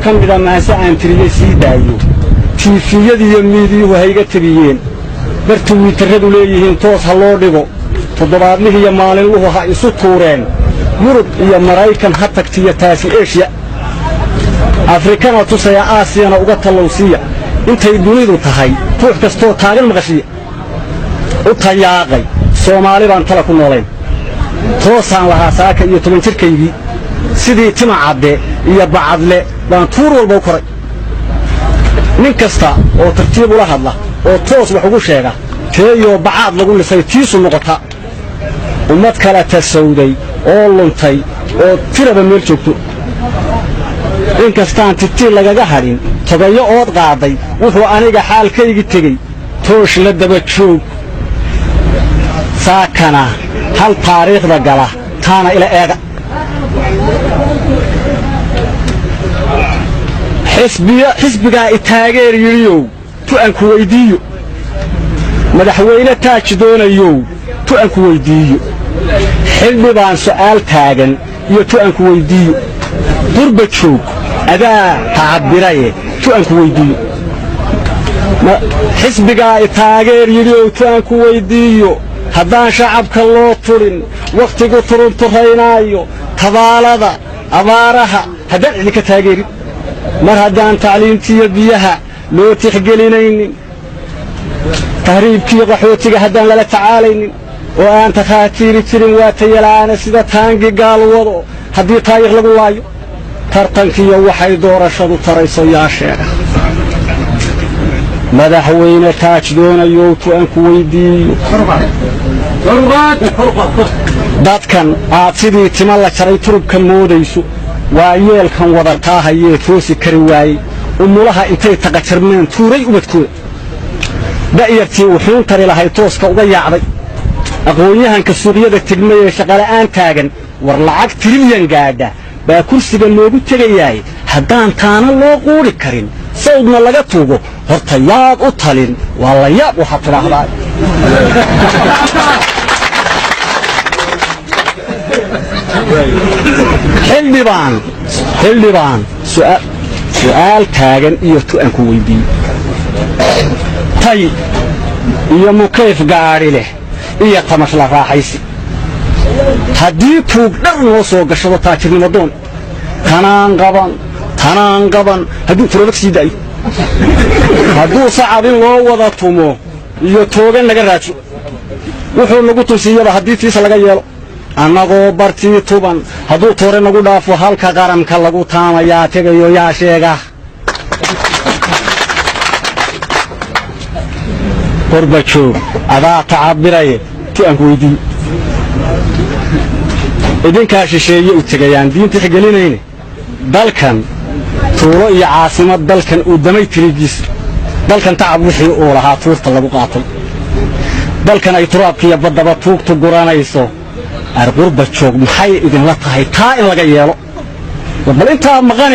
كم إذا ما سأن تريسي دايو في يدي يميدي وهيجة تبيين برتوي تردوا ليهن توص هالوردو تضرب له هي مالين وهو يسطورين يورب هي مرايكن حتى كتيتاسي إيشيا أفريقيا وتصيا آسيا وقت اللوسية أنت يدوني ذو تهاي توح كستو تاجر مغشية وتياقي سومالي بان تلقوا نولين توصان لها ساكا يتمن تركيبي سيدي تمع عبد يبعض له بان طور والبوكري من كستا oo tartiib ula hadla oo toos wax ugu sheega teeyo bacaad lagu lisay tiisu noqota ummad kala tasawday oo luntay oo tiraba meel joogto in kastaan titii lagaga harin tobayo ood qaaday wuxuu aniga xaalkaygi tagay toosh la daba joog saakana hal taariikhda gala taana ila eega حسبك التاجر يريو تأنك ويديو مدحوينة تاج دون يو تأنك ويديو حلم بان سؤال تاجن يتأنك ويديو ضربة شوك أدا تعبيرية تأنك ويديو حسبك التاجر يريو تأنك ويديو هذا شعبك الله طرن وقت قطرن طرينايو تبالذا أبارها هذا لك تاجر mar haddaan tacliintiyo biyaha loo tixgelinaynin tahriibkii qaxootiga haddaan lala tacaalaynin oo aan takhaatiiri jirin waa tayalaana sida taangi gaal wado haddii taariikh lagu waayo tartankiyo waxay doorashadu tarayso yaa sheega madaxweyne taaj doonayo aan ku weydiiyo dadkan aad sidii tima la jaray turubka moodayso waayeelkan wadartaa hayee toosi kari waayey umulaha intay taqajarmeen tuuray ubadkooda da'yartii wuxuun tari lahay tooska uga yaacday aqoon-yahanka suuqyada tegmay ee shaqala'aan taagan war lacag trilyan gaadha baa kursiga loogu tegayaay haddaan taana loo quuri karin sawdna laga tuugo horta yaad u talin waa la yaab waxaad tidhaahdaa xildhibaan su'aal taagan iyo tu'anku weydiiyo tay iyo mukayf gaadhi leh iyo tamash la raaxaysi haddii tuug dhar noo soo gashado taajirnimo doon tanaan qaban hadduu turobag sii da'yo hadduu sacab in loo wada tumo iyo toogan laga raajo wuxuu nagu tusiyaba haddii tiisa laga yeelo annagoo bartii tuban hadduu toore nagu dhaafo halka qaranka lagu taamayaa tegayo yaa sheega qorbajoog adaa tacabiraye tu'anku weydiiyo idinkaa shisheeye u tegayaan diinta xgelinayne dalkan tuulo iyo caasimad dalkan uu damay tirigiisa dalkan tacab wixii uu lahaa tuurta lagu qaatay dalkan ay turaabkiiyo baddaba tuugtu guranayso arqurba joog maxay idinla tahay taa in laga yeelo bal inta maqan